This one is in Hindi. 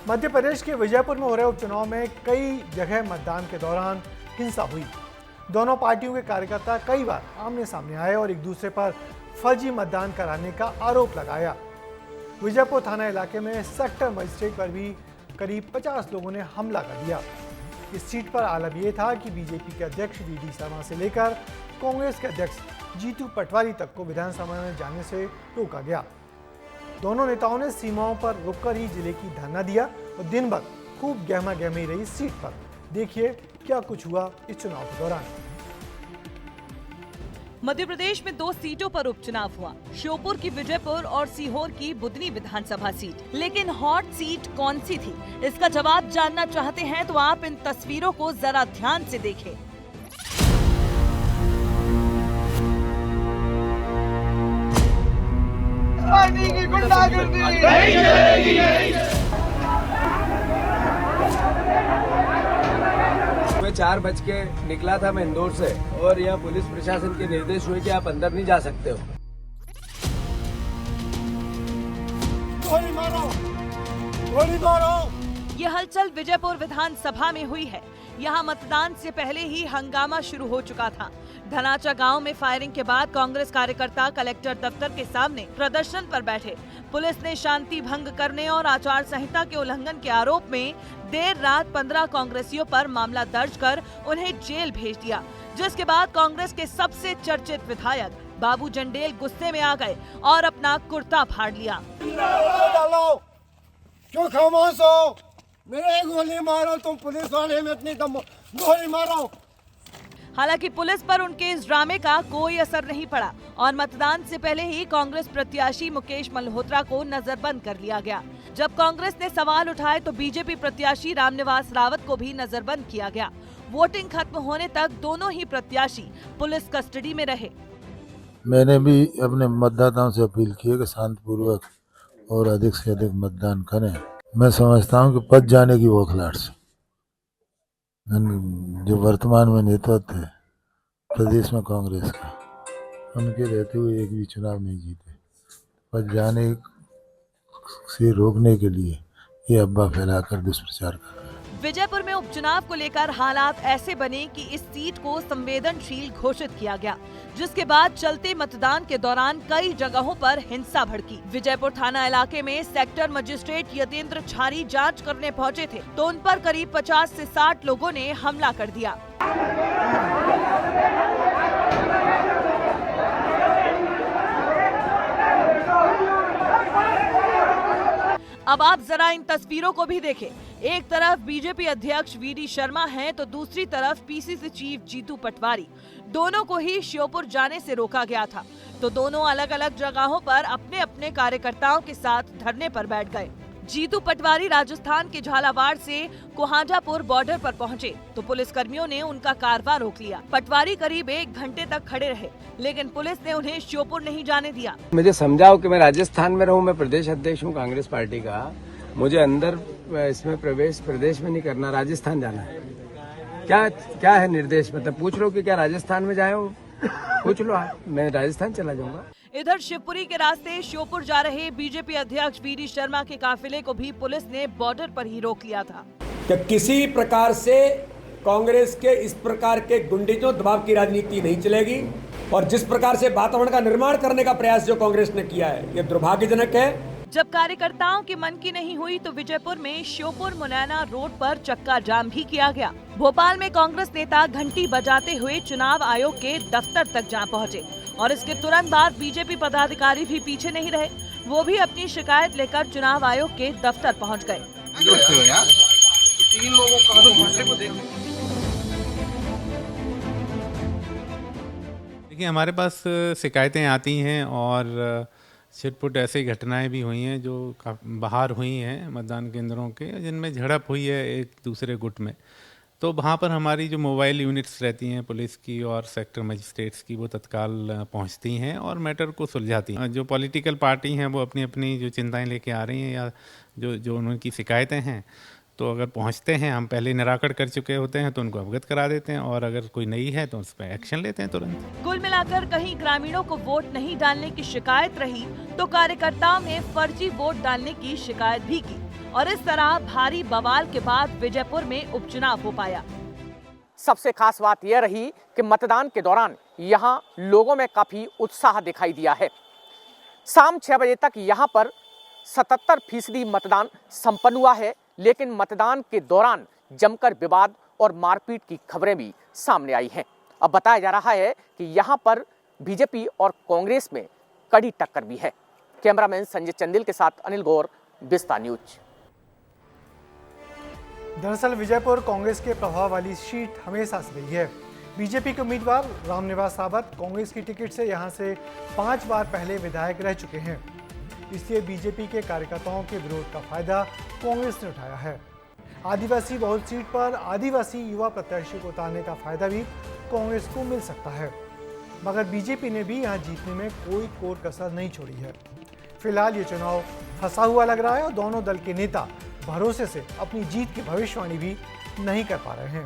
मध्य प्रदेश के विजयपुर में हो रहे उपचुनाव में कई जगह मतदान के दौरान हिंसा हुई। दोनों पार्टियों के कार्यकर्ता कई बार आमने सामने आए और एक दूसरे पर फर्जी मतदान कराने का आरोप लगाया। विजयपुर थाना इलाके में सेक्टर मजिस्ट्रेट पर भी करीब 50 लोगों ने हमला कर दिया। इस सीट पर आलम यह था कि बीजेपी के अध्यक्ष वी.डी. शर्मा से लेकर कांग्रेस के अध्यक्ष जीतू पटवारी तक को विधानसभा में जाने से रोका गया। दोनों नेताओं ने सीमाओं पर रुककर ही जिले की धरना दिया और दिन भर खूब गहमा गहमी रही सीट पर। देखिए क्या कुछ हुआ इस चुनाव के दौरान। मध्य प्रदेश में 2 सीटों पर उपचुनाव हुआ, श्योपुर की विजयपुर और सीहोर की बुदनी विधानसभा सीट। लेकिन हॉट सीट कौन सी थी, इसका जवाब जानना चाहते हैं तो आप इन तस्वीरों को जरा ध्यान से देखें। की गुंडागर्दी नहीं चलेगी। मैं 4 बज के निकला था मैं इंदौर से और यहाँ पुलिस प्रशासन के निर्देश हुए कि आप अंदर नहीं जा सकते हो। गोली मारो, गोली मारो। ये हलचल विजयपुर विधानसभा में हुई है। यहाँ मतदान से पहले ही हंगामा शुरू हो चुका था। धनाचा गांव में फायरिंग के बाद कांग्रेस कार्यकर्ता कलेक्टर दफ्तर के सामने प्रदर्शन पर बैठे। पुलिस ने शांति भंग करने और आचार संहिता के उल्लंघन के आरोप में देर रात 15 कांग्रेसियों पर मामला दर्ज कर उन्हें जेल भेज दिया, जिसके बाद कांग्रेस के सबसे चर्चित विधायक बाबू जंडेल गुस्से में आ गए और अपना कुर्ता फाड़ लिया। डालो, क्यों खामोश हो? मेरे गोली मारो, तुम पुलिस वाले में इतनी दम, गोली मारो। हालांकि पुलिस पर उनके इस ड्रामे का कोई असर नहीं पड़ा और मतदान से पहले ही कांग्रेस प्रत्याशी मुकेश मल्होत्रा को नजरबंद कर लिया गया। जब कांग्रेस ने सवाल उठाए तो बीजेपी प्रत्याशी रामनिवास रावत को भी नजरबंद किया गया। वोटिंग खत्म होने तक दोनों ही प्रत्याशी पुलिस कस्टडी में रहे। मैंने भी अपने मतदाताओं से अपील की है कि शांतिपूर्वक और अधिक से अधिक मतदान करें। मैं समझता हूं कि पच जाने की बौखलाहट से जो वर्तमान में नेतृत्व है प्रदेश में कांग्रेस का, उनके रहते हुए एक भी चुनाव नहीं जीते। पच जाने से रोकने के लिए ये अफवाह फैलाकर दुष्प्रचार कर रहे हैं। विजयपुर में उपचुनाव को लेकर हालात ऐसे बने कि इस सीट को संवेदनशील घोषित किया गया, जिसके बाद चलते मतदान के दौरान कई जगहों पर हिंसा भड़की। विजयपुर थाना इलाके में सेक्टर मजिस्ट्रेट यतेंद्र छारी जांच करने पहुंचे थे तो उन पर करीब 50 से 60 लोगों ने हमला कर दिया। अब आप जरा इन तस्वीरों को भी देखें। एक तरफ बीजेपी अध्यक्ष वी.डी. शर्मा हैं तो दूसरी तरफ पीसीसी चीफ जीतू पटवारी। दोनों को ही श्योपुर जाने से रोका गया था तो दोनों अलग अलग जगहों पर अपने अपने कार्यकर्ताओं के साथ धरने पर बैठ गए। जीतू पटवारी राजस्थान के झालावाड़ से कोहाजापुर बॉर्डर पर पहुंचे तो पुलिस कर्मियों ने उनका कारवां रोक लिया। पटवारी करीब 1 घंटे तक खड़े रहे लेकिन पुलिस ने उन्हें श्योपुर नहीं जाने दिया। मुझे समझाओ कि मैं राजस्थान में रहूं, मैं प्रदेश अध्यक्ष हूं कांग्रेस पार्टी का, मुझे अंदर इसमें प्रवेश प्रदेश में नहीं करना, राजस्थान जाना है। क्या है निर्देश? मतलब पूछ लो कि क्या राजस्थान में जाए, पूछ लो, मैं राजस्थान चला जाऊंगा। इधर शिवपुरी के रास्ते श्योपुर जा रहे बीजेपी अध्यक्ष वी.डी. शर्मा के काफिले को भी पुलिस ने बॉर्डर पर ही रोक लिया था। कि किसी प्रकार से कांग्रेस के इस प्रकार के गुंडीजों दबाव की राजनीति नहीं चलेगी और जिस प्रकार से वातावरण का निर्माण करने का प्रयास जो कांग्रेस ने किया है ये दुर्भाग्यजनक है। जब कार्यकर्ताओं के मन की नहीं हुई तो विजयपुर में श्योपुर मुनैना रोड पर चक्का जाम भी किया गया। भोपाल में कांग्रेस नेता घंटी बजाते हुए चुनाव आयोग के दफ्तर तक जा पहुंचे और इसके तुरंत बाद बीजेपी पदाधिकारी भी पीछे नहीं रहे, वो भी अपनी शिकायत लेकर चुनाव आयोग के दफ्तर पहुंच गए। देखिए हमारे पास शिकायतें आती हैं और छिटपुट ऐसी घटनाएं भी हुई हैं जो बाहर हुई हैं मतदान केंद्रों के, जिनमें झड़प हुई है एक दूसरे गुट में। तो वहाँ पर हमारी जो मोबाइल यूनिट्स रहती हैं पुलिस की और सेक्टर मजिस्ट्रेट्स की, वो तत्काल पहुँचती हैं और मैटर को सुलझाती हैं। जो पॉलिटिकल पार्टी हैं वो अपनी अपनी जो चिंताएं लेके आ रही हैं या जो उनकी शिकायतें हैं, तो अगर पहुंचते हैं, हम पहले निराकरण कर चुके होते हैं तो उनको अवगत करा देते हैं और अगर कोई नई है तो उस पर एक्शन लेते हैं तुरंत। कुल मिलाकर कहीं ग्रामीणों को वोट नहीं डालने की शिकायत रही तो कार्यकर्ताओं ने फर्जी वोट डालने की शिकायत भी की और इस तरह भारी बवाल के बाद विजयपुर में उपचुनाव हो पाया। सबसे खास बात यह रही कि मतदान के दौरान यहां लोगों में काफी उत्साह दिखाई दिया है। शाम 6 बजे तक यहां पर 77% मतदान संपन्न हुआ है, लेकिन मतदान के दौरान जमकर विवाद और मारपीट की खबरें भी सामने आई हैं। अब बताया जा रहा है कि यहां पर बीजेपी और कांग्रेस में कड़ी टक्कर भी है। कैमरामैन संजय चंदिल के साथ अनिल गौर, विस्तार न्यूज। दरअसल विजयपुर कांग्रेस के प्रभाव वाली सीट हमेशा से रही है। बीजेपी के उम्मीदवार रामनिवास सावत कांग्रेस की टिकट से यहां से 5 बार पहले विधायक रह चुके हैं। इसलिए बीजेपी के कार्यकर्ताओं के विरोध का फायदा कांग्रेस ने उठाया है। आदिवासी बहुल सीट पर आदिवासी युवा प्रत्याशी को उतारने का फायदा भी कांग्रेस को मिल सकता है, मगर बीजेपी ने भी यहां जीतने में कोई कोर कसर नहीं छोड़ी है। फिलहाल ये चुनाव फंसा हुआ लग रहा है और दोनों दल के नेता भरोसे से अपनी जीत की भविष्यवाणी भी नहीं कर पा रहे हैं।